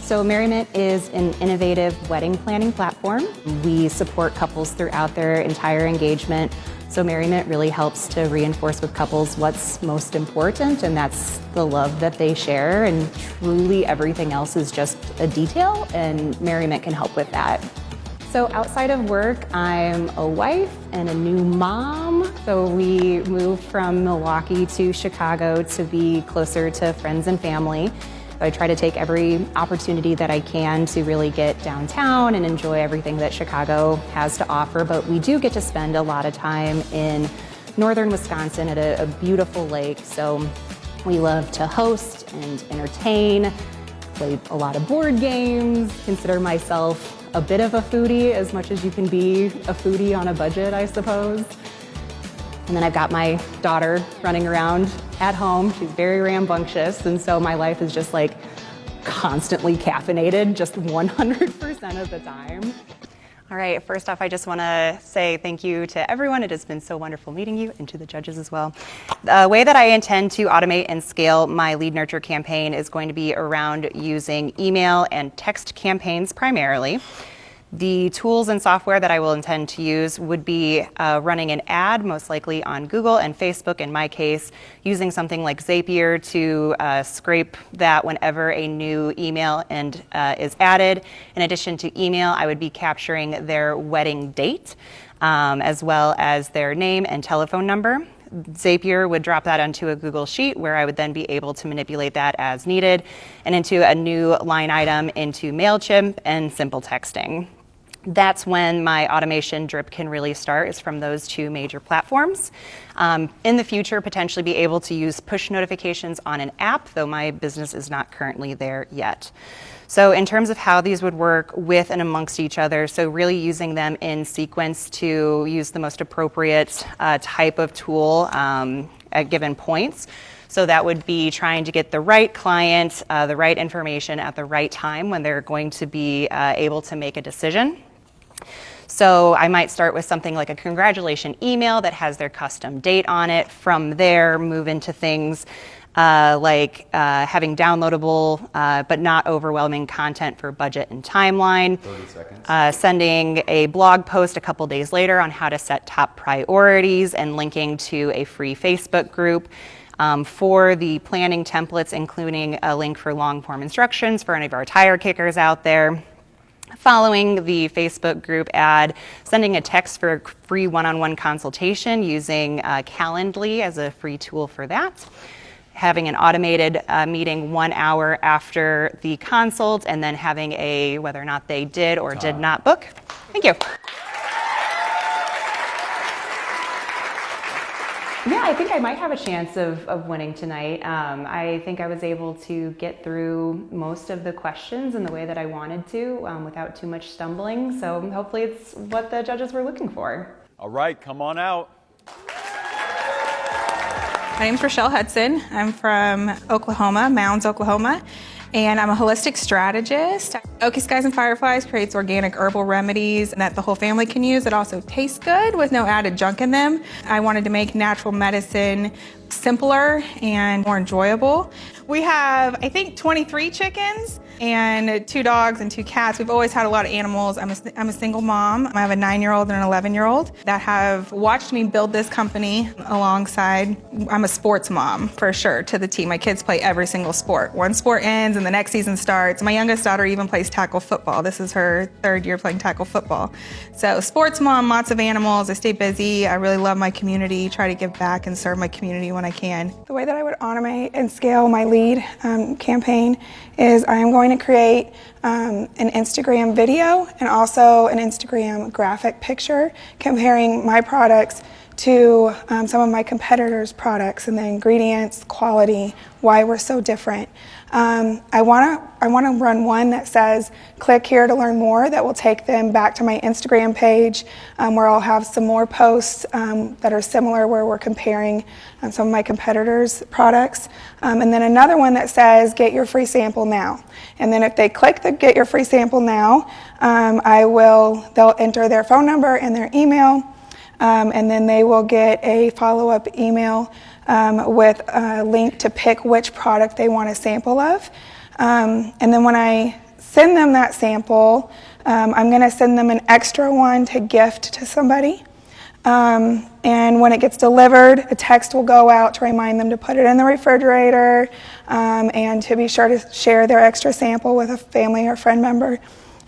So Merriment is an innovative wedding planning platform. We support couples throughout their entire engagement. So Merriment really helps to reinforce with couples what's most important, and that's the love that they share, and truly everything else is just a detail, and Merriment can help with that. So outside of work, I'm a wife and a new mom. So we moved from Milwaukee to Chicago to be closer to friends and family. So I try to take every opportunity that I can to really get downtown and enjoy everything that Chicago has to offer. But we do get to spend a lot of time in northern Wisconsin at a beautiful lake. So we love to host and entertain, play a lot of board games, consider myself a bit of a foodie, as much as you can be a foodie on a budget, I suppose. And then I've got my daughter running around at home. She's very rambunctious, and so my life is just like constantly caffeinated, just 100% of the time. All right, first off, I just want to say thank you to everyone. It has been so wonderful meeting you, and to the judges as well. The way that I intend to automate and scale my lead nurture campaign is going to be around using email and text campaigns primarily. The tools and software that I will intend to use would be running an ad, most likely on Google and Facebook in my case, using something like Zapier to scrape that whenever a new email is added. In addition to email, I would be capturing their wedding date, as well as their name and telephone number. Zapier would drop that onto a Google Sheet where I would then be able to manipulate that as needed and into a new line item into MailChimp and simple texting. That's when my automation drip can really start, is from those two major platforms. In the future, potentially be able to use push notifications on an app, though my business is not currently there yet. So in terms of how these would work with and amongst each other, so really using them in sequence to use the most appropriate type of tool at given points. So that would be trying to get the right client, the right information at the right time when they're going to be able to make a decision. So I might start with something like a congratulation email that has their custom date on it. From there, move into things like having downloadable but not overwhelming content for budget and timeline. 30 seconds. Sending a blog post a couple days later on how to set top priorities and linking to a free Facebook group. For the planning templates, including a link for long form instructions for any of our tire kickers out there. Following the Facebook group ad, sending a text for a free one-on-one consultation using Calendly as a free tool for that. Having an automated meeting 1 hour after the consult, and then having a whether or not they did or did not book. Thank you. Yeah, I think I might have a chance of winning tonight. I think I was able to get through most of the questions in the way that I wanted to without too much stumbling. So hopefully it's what the judges were looking for. All right, come on out. My name's Rochelle Hudson. I'm from Oklahoma, Mounds, Oklahoma, and I'm a holistic strategist. Okie Skies and Fireflies creates organic herbal remedies that the whole family can use that also taste good with no added junk in them. I wanted to make natural medicine simpler and more enjoyable. We have, I think, 23 chickens and 2 dogs and 2 cats. We've always had a lot of animals. I'm a single mom. I have a 9-year-old and an 11-year-old that have watched me build this company alongside. I'm a sports mom for sure to the T. My kids play every single sport. One sport ends and the next season starts. My youngest daughter even plays tackle football. This is her 3rd year playing tackle football. So sports mom, lots of animals. I stay busy. I really love my community, try to give back and serve my community when I can. The way that I would automate and scale my lead campaign is I am going to create an Instagram video and also an Instagram graphic picture comparing my products to some of my competitors' products and the ingredients, quality, why we're so different. I want to run one that says, click here to learn more, that will take them back to my Instagram page, where I'll have some more posts that are similar, where we're comparing some of my competitors' products. And then another one that says, get your free sample now. And then if they click the get your free sample now, they'll enter their phone number and their email, and then they will get a follow-up email with a link to pick which product they want a sample of. And then when I send them that sample, I'm going to send them an extra one to gift to somebody. And when it gets delivered, a text will go out to remind them to put it in the refrigerator, and to be sure to share their extra sample with a family or friend member.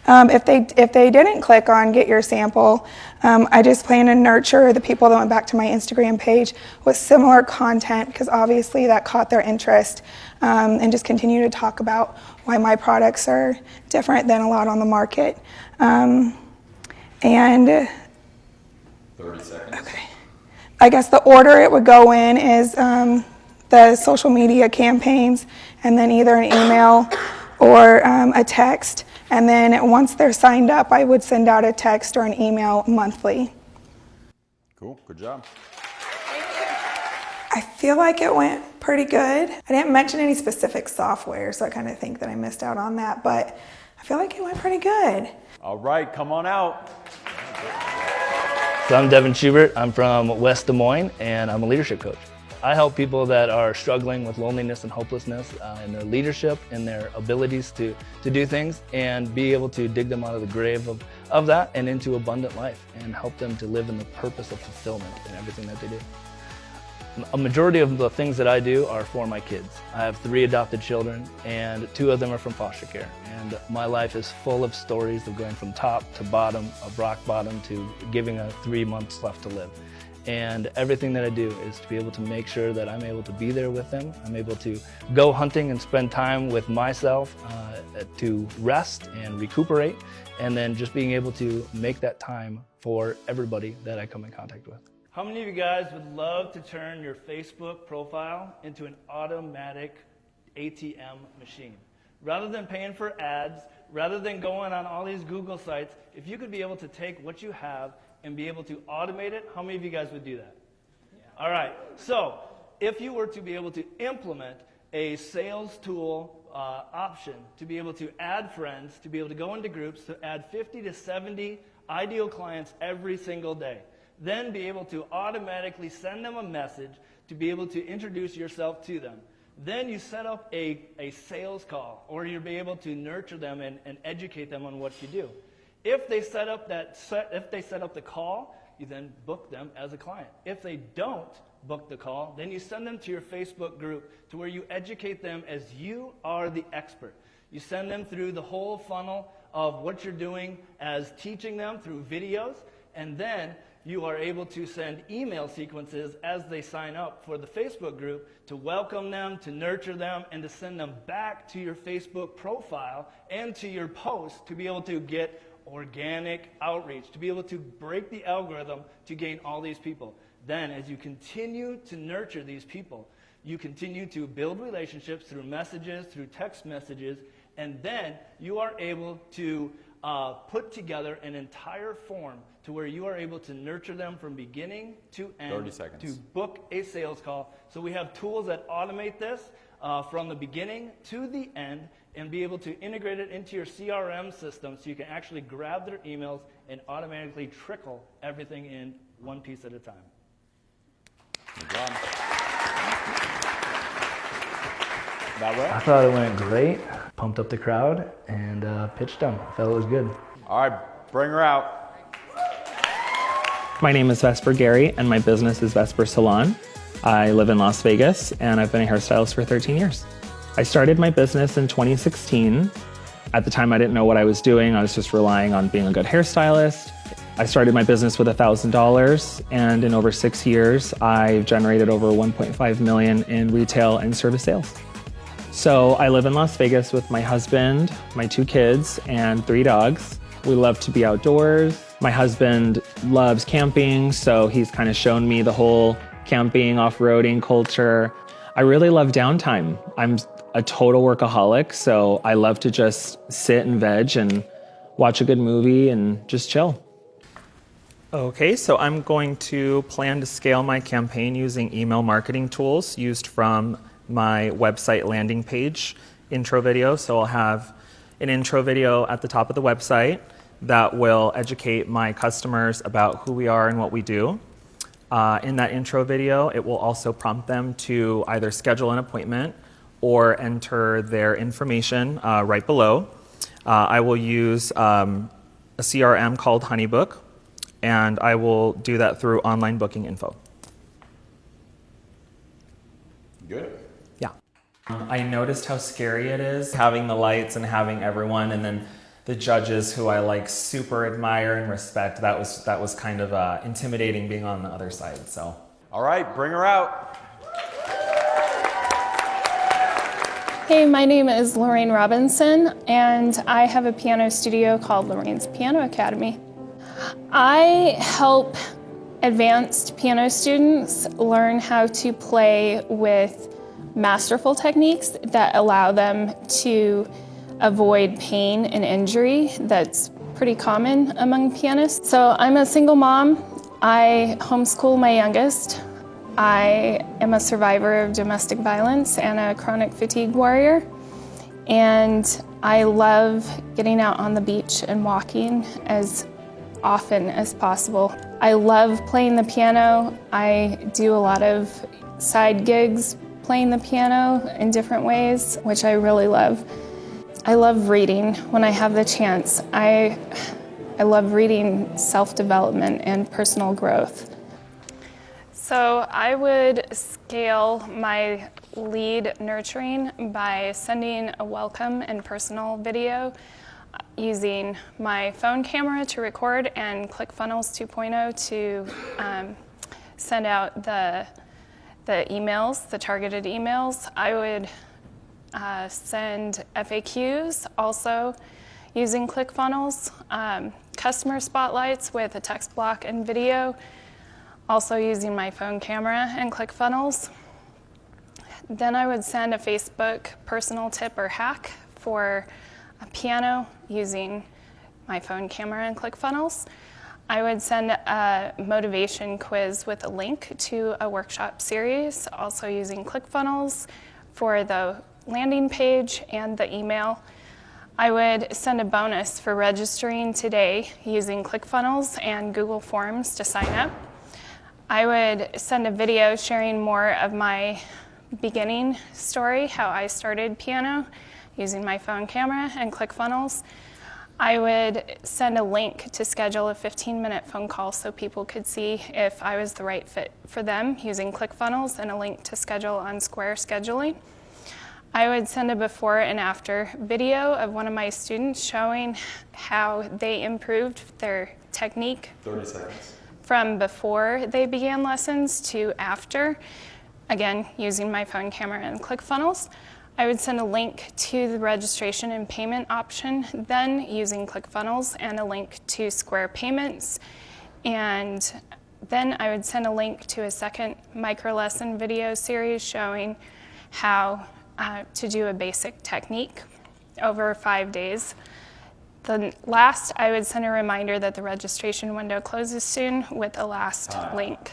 If they didn't click on get your sample, I just plan to nurture the people that went back to my Instagram page with similar content, because obviously that caught their interest, and just continue to talk about why my products are different than a lot on the market. And 30 seconds. Okay. I guess the order it would go in is the social media campaigns, and then either an email or a text. And then once they're signed up, I would send out a text or an email monthly. Cool, good job. I feel like it went pretty good. I didn't mention any specific software, so I kind of think that I missed out on that, but I feel like it went pretty good. All right, come on out. So I'm Devin Schubert. I'm from West Des Moines, and I'm a leadership coach. I help people that are struggling with loneliness and hopelessness in their leadership, in their abilities to do things, and be able to dig them out of the grave of that and into abundant life, and help them to live in the purpose of fulfillment in everything that they do. A majority of the things that I do are for my kids. I have 3 adopted children, and 2 of them are from foster care. And my life is full of stories of going from top to bottom, of rock bottom, to giving a 3 months left to live. And everything that I do is to be able to make sure that I'm able to be there with them. I'm able to go hunting and spend time with myself to rest and recuperate, and then just being able to make that time for everybody that I come in contact with. How many of you guys would love to turn your Facebook profile into an automatic ATM machine? Rather than paying for ads, rather than going on all these Google sites, if you could be able to take what you have and be able to automate it, how many of you guys would do that? Yeah. All right, so if you were to be able to implement a sales tool option to be able to add friends, to be able to go into groups, to add 50 to 70 ideal clients every single day, then be able to automatically send them a message to be able to introduce yourself to them. Then you set up a sales call, or you'll be able to nurture them and educate them on what you do. If they set up the call, you then book them as a client. If they don't book the call, then you send them to your Facebook group, to where you educate them as you are the expert. You send them through the whole funnel of what you're doing as teaching them through videos, and then you are able to send email sequences as they sign up for the Facebook group to welcome them, to nurture them, and to send them back to your Facebook profile and to your post to be able to get organic outreach, to be able to break the algorithm to gain all these people. Then, as you continue to nurture these people, you continue to build relationships through messages, through text messages, and then you are able to put together an entire form to where you are able to nurture them from beginning to end, 30 seconds. to book a sales call. So we have tools that automate this from the beginning to the end, and be able to integrate it into your CRM system, so you can actually grab their emails and automatically trickle everything in one piece at a time. Good job. That way? I thought it went great. Pumped up the crowd and pitched them. I felt it was good. All right, bring her out. My name is Vesper Gary, and my business is Vesper Salon. I live in Las Vegas, and I've been a hairstylist for 13 years. I started my business in 2016. At the time, I didn't know what I was doing. I was just relying on being a good hairstylist. I started my business with $1,000, and in over 6 years, I've generated over $1.5 million in retail and service sales. So I live in Las Vegas with my husband, my 2 kids, and 3 dogs. We love to be outdoors. My husband loves camping, so he's kind of shown me the whole camping, off-roading culture. I really love downtime. I'm a total workaholic, so I love to just sit and veg and watch a good movie and just chill. Okay, so I'm going to plan to scale my campaign using email marketing tools used from my website landing page intro video. So I'll have an intro video at the top of the website that will educate my customers about who we are and what we do. In that intro video, it will also prompt them to either schedule an appointment or enter their information right below. I will use a CRM called Honeybook, and I will do that through online booking info. Good. Yeah. I noticed how scary it is having the lights and having everyone, and then the judges who I like super admire and respect. That was kind of intimidating being on the other side. So. All right, bring her out. Hey, my name is Lorraine Robinson, and I have a piano studio called Lorraine's Piano Academy. I help advanced piano students learn how to play with masterful techniques that allow them to avoid pain and injury that's pretty common among pianists. So I'm a single mom. I homeschool my youngest. I am a survivor of domestic violence and a chronic fatigue warrior. And I love getting out on the beach and walking as often as possible. I love playing the piano. I do a lot of side gigs playing the piano in different ways, which I really love. I love reading when I have the chance. I love reading self-development and personal growth. So I would scale my lead nurturing by sending a welcome and personal video using my phone camera to record and ClickFunnels 2.0 to send out the emails, the targeted emails. I would send FAQs also using ClickFunnels, customer spotlights with a text block and video, also using my phone camera and ClickFunnels. Then I would send a Facebook personal tip or hack for a piano using my phone camera and ClickFunnels. I would send a motivation quiz with a link to a workshop series, also using ClickFunnels for the landing page and the email. I would send a bonus for registering today using ClickFunnels and Google Forms to sign up. I would send a video sharing more of my beginning story, how I started piano using my phone camera and ClickFunnels. I would send a link to schedule a 15-minute phone call so people could see if I was the right fit for them using ClickFunnels, and a link to schedule on Square Scheduling. I would send a before and after video of one of my students showing how they improved their technique 30 seconds. From before they began lessons to after, again, using my phone camera and ClickFunnels. I would send a link to the registration and payment option, then using ClickFunnels, and a link to Square Payments. And then I would send a link to a second micro lesson video series showing how to do a basic technique over 5 days. Then last, I would send a reminder that the registration window closes soon with the last link.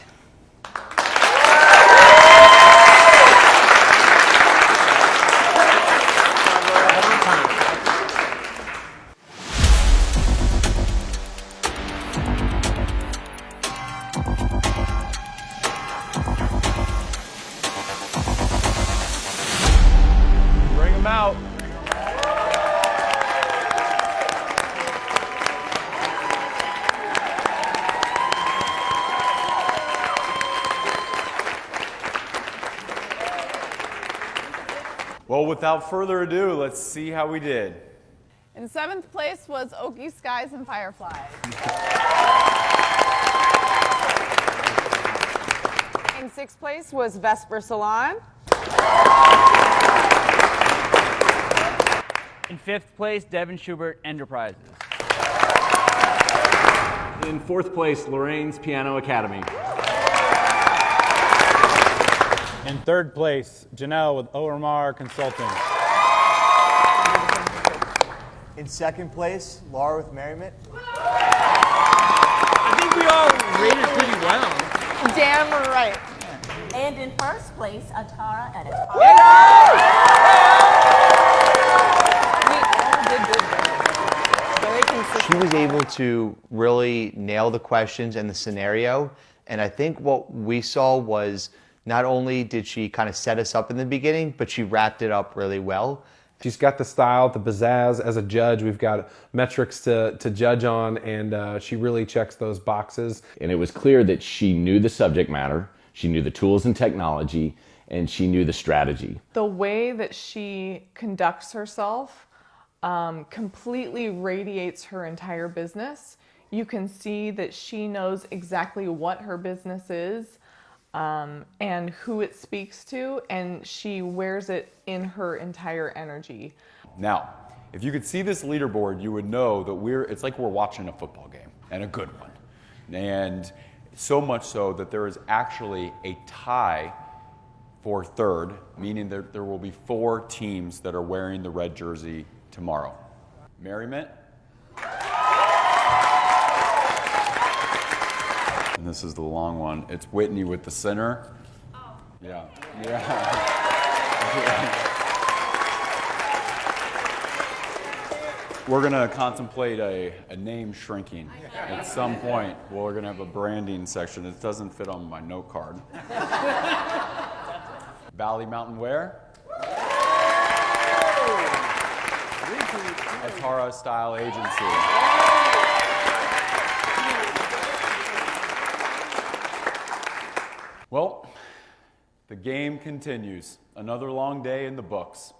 Bring them out. Well, without further ado, let's see how we did. In 7th place was Okie Skies and Fireflies. In 6th place was Vesper Salon. In 5th place, Devin Schubert Enterprises. In 4th place, Lorraine's Piano Academy. In 3rd place, Janelle with OMR Consulting. In second place, Laura with merriment. I think we all rated pretty well. Damn right. And in first place, Atara and Atara. She was able to really nail the questions and the scenario. And I think what we saw was not only did she kind of set us up in the beginning, but she wrapped it up really well. She's got the style, the pizzazz. As a judge, we've got metrics to judge on, and she really checks those boxes. And it was clear that she knew the subject matter, she knew the tools and technology, and she knew the strategy. The way that she conducts herself completely radiates her entire business. You can see that she knows exactly what her business is and who it speaks to, and she wears it in her entire energy. Now, if you could see this leaderboard, you would know that it's like we're watching a football game, and a good one. And so much so that there is actually a tie for third, meaning that there will be 4 teams that are wearing the red jersey tomorrow. Merriment. And this is the long one. It's Whitney with the center. Yeah. We're gonna contemplate a name shrinking at some point. We're gonna have a branding section. It doesn't fit on my note card. Valley Mountain Wear. Atara Style Agency. Well, the game continues. Another long day in the books.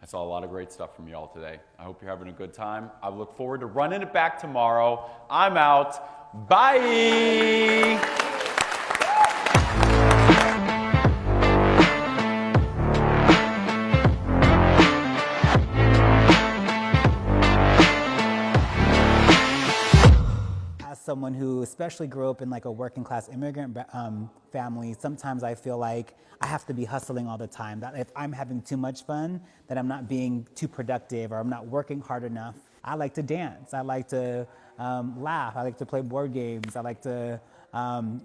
I saw a lot of great stuff from y'all today. I hope you're having a good time. I look forward to running it back tomorrow. I'm out. Bye. Someone who especially grew up in like a working class immigrant family, sometimes I feel like I have to be hustling all the time. That if I'm having too much fun, that I'm not being too productive or I'm not working hard enough. I like to dance. I like to laugh. I like to play board games. I like to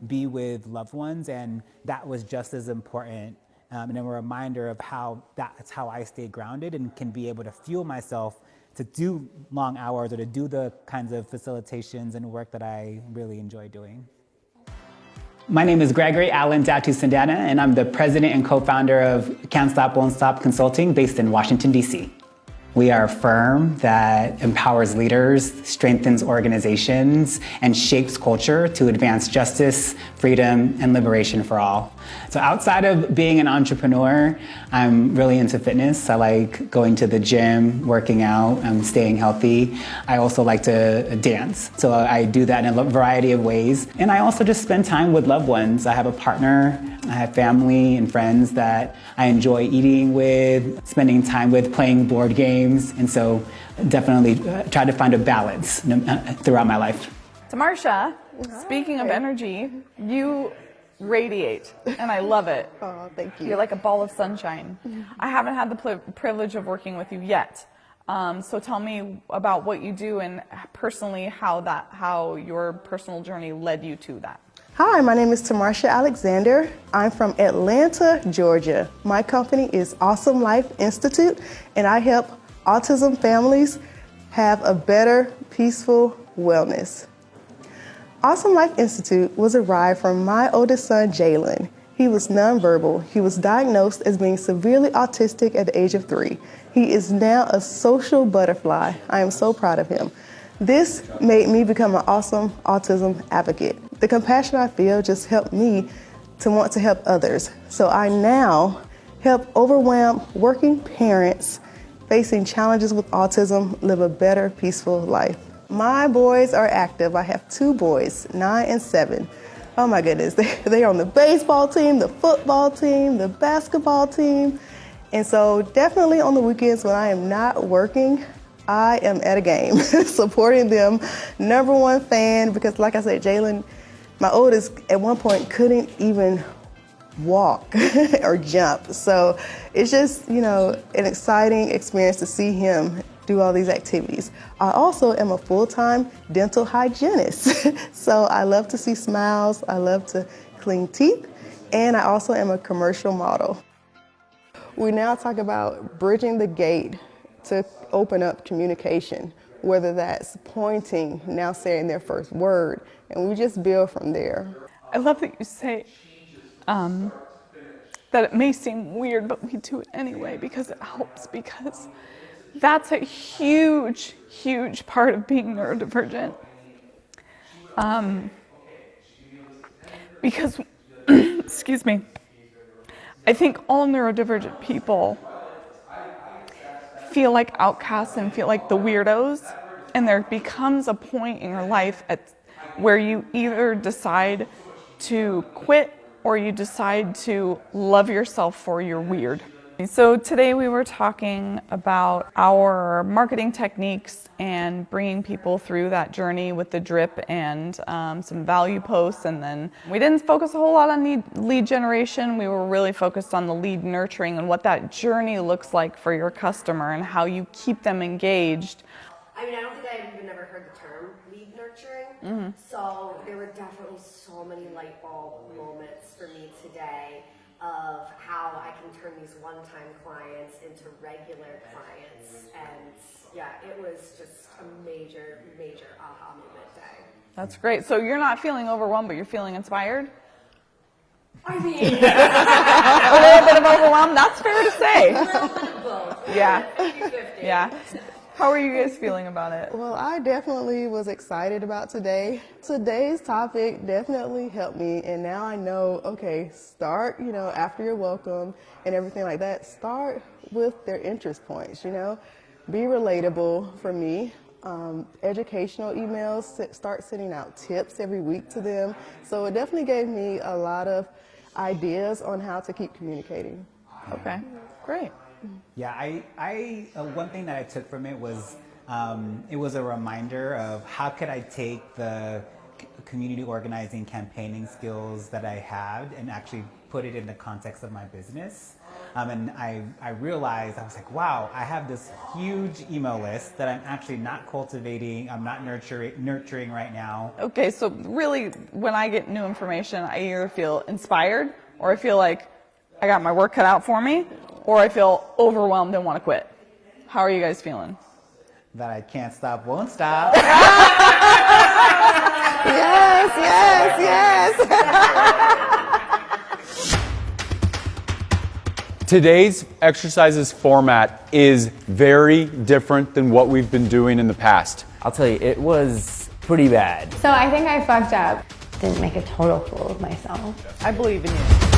be with loved ones, and that was just as important. And a reminder of how that's how I stay grounded and can be able to fuel myself to do long hours or to do the kinds of facilitations and work that I really enjoy doing. My name is Gregory Allen Datu Sandana, and I'm the president and co-founder of Can't Stop, Won't Stop Consulting based in Washington, D.C. We are a firm that empowers leaders, strengthens organizations, and shapes culture to advance justice, freedom, and liberation for all. So outside of being an entrepreneur, I'm really into fitness. I like going to the gym, working out, staying healthy. I also like to dance. So I do that in a variety of ways. And I also just spend time with loved ones. I have a partner, I have family and friends that I enjoy eating with, spending time with, playing board games. And so definitely try to find a balance throughout my life. Tamarsha, speaking of energy, you radiate, and I love it. Oh, thank you. You're like a ball of sunshine. I haven't had the privilege of working with you yet. So tell me about what you do and personally how your personal journey led you to that. Hi, my name is Tamarsha Alexander. I'm from Atlanta, Georgia. My company is Awesome Life Institute, and I help autism families have a better, peaceful wellness. Awesome Life Institute was derived from my oldest son, Jalen. He was nonverbal. He was diagnosed as being severely autistic at the age of 3. He is now a social butterfly. I am so proud of him. This made me become an awesome autism advocate. The compassion I feel just helped me to want to help others. So I now help overwhelmed working parents facing challenges with autism live a better, peaceful life. My boys are active. I have 2 boys, 9 and 7. Oh my goodness, they're on the baseball team, the football team, the basketball team. And so definitely on the weekends when I am not working, I am at a game, supporting them. #1 fan, because like I said, Jalen, my oldest, at one point couldn't even walk or jump. So it's just, an exciting experience to see him do all these activities. I also am a full-time dental hygienist. So I love to see smiles, I love to clean teeth, and I also am a commercial model. We now talk about bridging the gate to open up communication, whether that's pointing, now saying their first word, and we just build from there. I love that you say that it may seem weird, but we do it anyway because it helps, because that's a huge, huge part of being neurodivergent. Because, excuse me, I think all neurodivergent people feel like outcasts and feel like the weirdos, and there becomes a point in your life where you either decide to quit or you decide to love yourself for your weird. So today we were talking about our marketing techniques and bringing people through that journey with the drip and some value posts, and then we didn't focus a whole lot on lead generation. We were really focused on the lead nurturing and what that journey looks like for your customer and how you keep them engaged. I mean, I don't think I've even ever heard the term lead nurturing, so there were definitely so many light bulb moments for me today of how I can turn these one-time clients into regular clients, and yeah, it was just a major, major aha moment day. That's great. So you're not feeling overwhelmed, but you're feeling inspired? I mean, a little bit of overwhelmed, that's fair to say. A little bit of both. Yeah. 50-50. Yeah. How are you guys feeling about it? Well, I definitely was excited about today. Today's topic definitely helped me, and now I know, okay, start, after you're welcome and everything like that, start with their interest points, be relatable for me. Educational emails, start sending out tips every week to them. So it definitely gave me a lot of ideas on how to keep communicating. Okay, great. Yeah, I one thing that I took from it was a reminder of how could I take the community organizing, campaigning skills that I had and actually put it in the context of my business. And I realized, I was like, wow, I have this huge email list that I'm actually not cultivating, I'm not nurturing right now. Okay, so really when I get new information, I either feel inspired or I feel like I got my work cut out for me, or I feel overwhelmed and want to quit. How are you guys feeling? That I can't stop, won't stop. Yes. Today's exercises format is very different than what we've been doing in the past. I'll tell you, it was pretty bad. So I think I fucked up. Didn't make a total fool of myself. I believe in you.